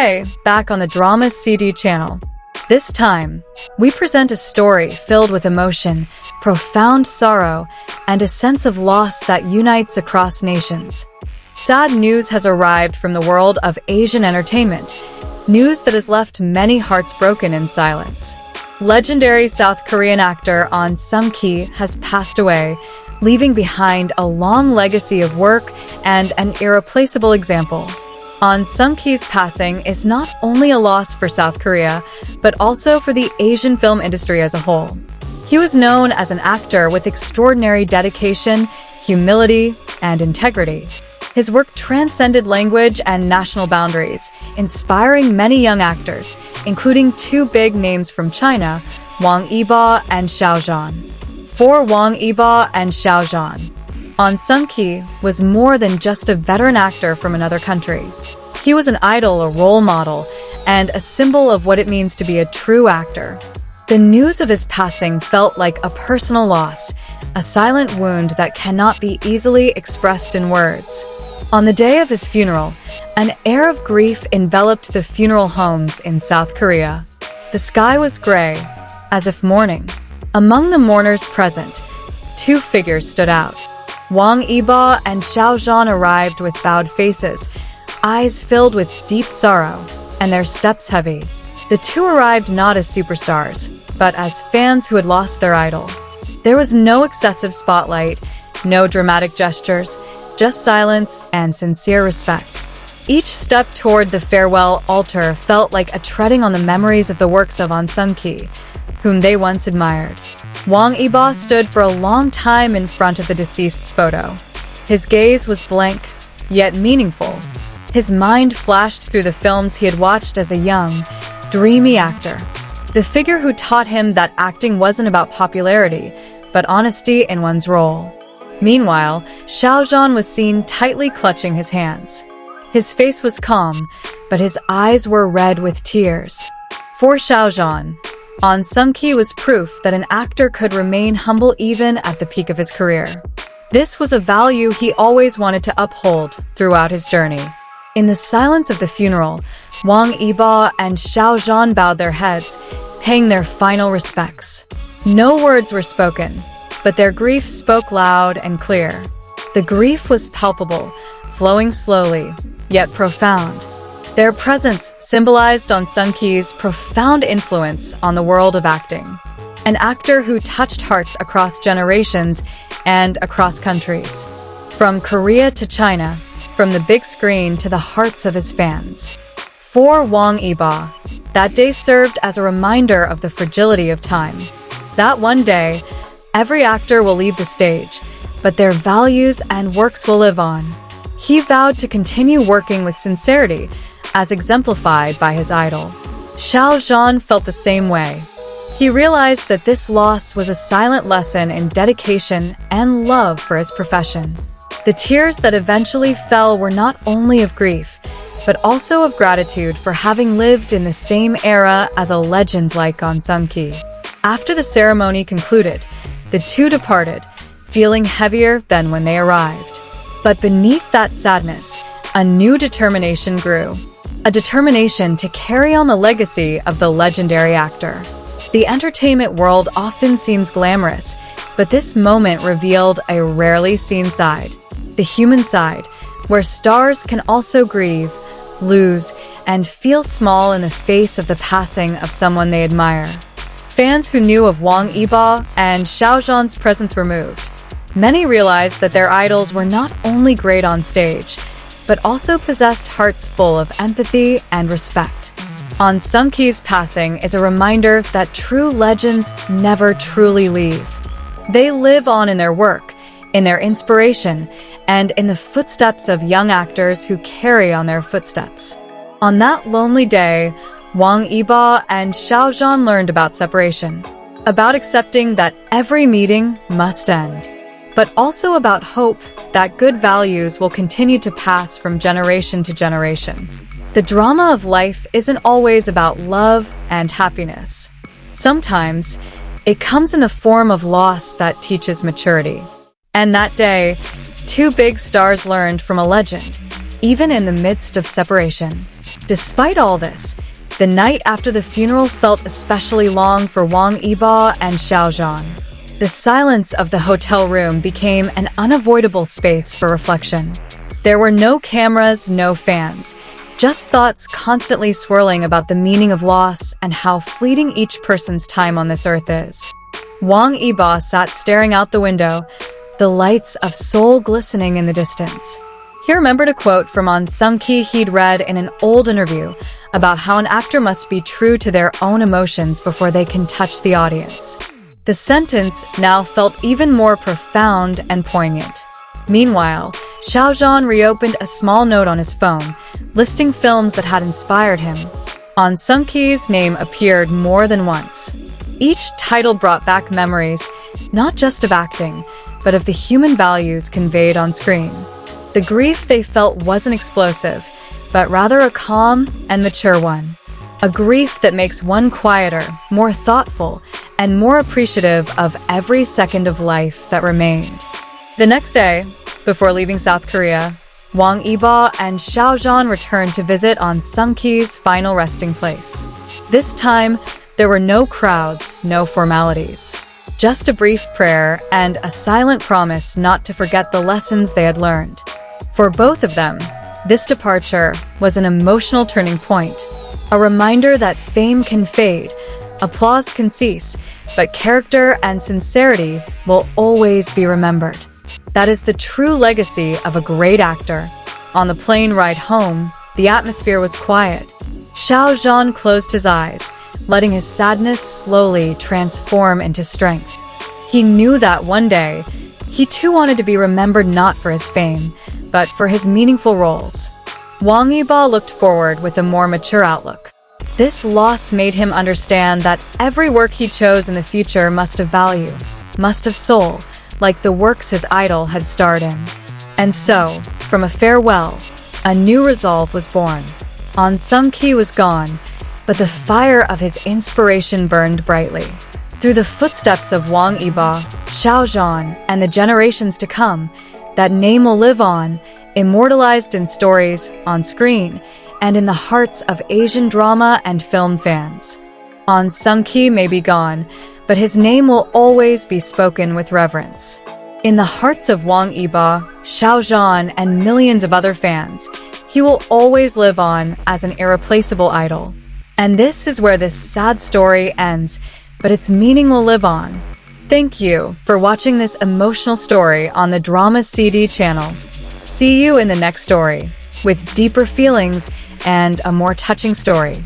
Today, back on the Drama CD channel. This time, we present a story filled with emotion, profound sorrow, and a sense of loss that unites across nations. Sad news has arrived from the world of Asian entertainment, news that has left many hearts broken in silence. Legendary South Korean actor Ahn Sung-ki has passed away, leaving behind a long legacy of work and an irreplaceable example. Ahn Sung-ki's passing is not only a loss for South Korea, but also for the Asian film industry as a whole. He was known as an actor with extraordinary dedication, humility, and integrity. His work transcended language and national boundaries, inspiring many young actors, including two big names from China, Wang Yibo and Xiao Zhan. For Wang Yibo and Xiao Zhan, Ahn Sung-ki was more than just a veteran actor from another country. He was an idol, a role model, and a symbol of what it means to be a true actor. The news of his passing felt like a personal loss, a silent wound that cannot be easily expressed in words. On the day of his funeral, an air of grief enveloped the funeral homes in South Korea. The sky was gray, as if mourning. Among the mourners present, two figures stood out. Wang Yibo and Xiao Zhan arrived with bowed faces, eyes filled with deep sorrow, and their steps heavy. The two arrived not as superstars, but as fans who had lost their idol. There was no excessive spotlight, no dramatic gestures, just silence and sincere respect. Each step toward the farewell altar felt like a treading on the memories of the works of Ahn Sung-ki, whom they once admired. Wang Yibo stood for a long time in front of the deceased's photo. His gaze was blank, yet meaningful. His mind flashed through the films he had watched as a young, dreamy actor. The figure who taught him that acting wasn't about popularity, but honesty in one's role. Meanwhile, Xiao Zhan was seen tightly clutching his hands. His face was calm, but his eyes were red with tears. For Xiao Zhan, Ahn Sung-ki was proof that an actor could remain humble even at the peak of his career. This was a value he always wanted to uphold throughout his journey. In the silence of the funeral, Wang Yibo and Xiao Zhan bowed their heads, paying their final respects. No words were spoken, but their grief spoke loud and clear. The grief was palpable, flowing slowly, yet profound. Their presence symbolized Ahn Sung-ki's profound influence on the world of acting. An actor who touched hearts across generations and across countries. From Korea to China, from the big screen to the hearts of his fans. For Wang Yibo, that day served as a reminder of the fragility of time. That one day, every actor will leave the stage, but their values and works will live on. He vowed to continue working with sincerity, as exemplified by his idol. Xiao Zhan felt the same way. He realized that this loss was a silent lesson in dedication and love for his profession. The tears that eventually fell were not only of grief, but also of gratitude for having lived in the same era as a legend like Ahn Sung-ki. After the ceremony concluded, the two departed, feeling heavier than when they arrived. But beneath that sadness, a new determination grew. A determination to carry on the legacy of the legendary actor. The entertainment world often seems glamorous, but this moment revealed a rarely seen side. The human side, where stars can also grieve, lose, and feel small in the face of the passing of someone they admire. Fans who knew of Wang Yibo and Xiao Zhan's presence were moved. Many realized that their idols were not only great on stage, but also possessed hearts full of empathy and respect. Ahn Sung-ki's passing is a reminder that true legends never truly leave. They live on in their work, in their inspiration, and in the footsteps of young actors who carry on their footsteps. On that lonely day, Wang Yibo and Xiao Zhan learned about separation, about accepting that every meeting must end, but also about hope that good values will continue to pass from generation to generation. The drama of life isn't always about love and happiness. Sometimes, it comes in the form of loss that teaches maturity. And that day, two big stars learned from a legend, even in the midst of separation. Despite all this, the night after the funeral felt especially long for Wang Yibo and Xiao Zhan. The silence of the hotel room became an unavoidable space for reflection. There were no cameras, no fans, just thoughts constantly swirling about the meaning of loss and how fleeting each person's time on this earth is. Wang Yibo sat staring out the window, the lights of Seoul glistening in the distance. He remembered a quote from Ahn Sung-ki he'd read in an old interview about how an actor must be true to their own emotions before they can touch the audience. The sentence now felt even more profound and poignant. Meanwhile, Xiao Zhan reopened a small note on his phone, listing films that had inspired him. Ahn Sung-ki's name appeared more than once. Each title brought back memories, not just of acting, but of the human values conveyed on screen. The grief they felt wasn't explosive, but rather a calm and mature one. A grief that makes one quieter, more thoughtful, and more appreciative of every second of life that remained. The next day, before leaving South Korea, Wang Yibo and Xiao Zhan returned to visit Ahn Sung-ki's final resting place. This time, there were no crowds, no formalities. Just a brief prayer and a silent promise not to forget the lessons they had learned. For both of them, this departure was an emotional turning point, a reminder that fame can fade, applause can cease, but character and sincerity will always be remembered. That is the true legacy of a great actor. On the plane ride home, the atmosphere was quiet. Xiao Zhan closed his eyes, letting his sadness slowly transform into strength. He knew that one day, he too wanted to be remembered not for his fame, but for his meaningful roles. Wang Yibo looked forward with a more mature outlook. This loss made him understand that every work he chose in the future must have value, must have soul, like the works his idol had starred in. And so, from a farewell, a new resolve was born. Ahn Sung-ki was gone, but the fire of his inspiration burned brightly. Through the footsteps of Wang Yibo, Xiao Zhan, and the generations to come, that name will live on, immortalized in stories, on screen, and in the hearts of Asian drama and film fans. Ahn Sung-ki may be gone, but his name will always be spoken with reverence. In the hearts of Wang Yibo, Xiao Zhan, and millions of other fans, he will always live on as an irreplaceable idol. And this is where this sad story ends, but its meaning will live on. Thank you for watching this emotional story on the Drama CD channel. See you in the next story, with deeper feelings and a more touching story.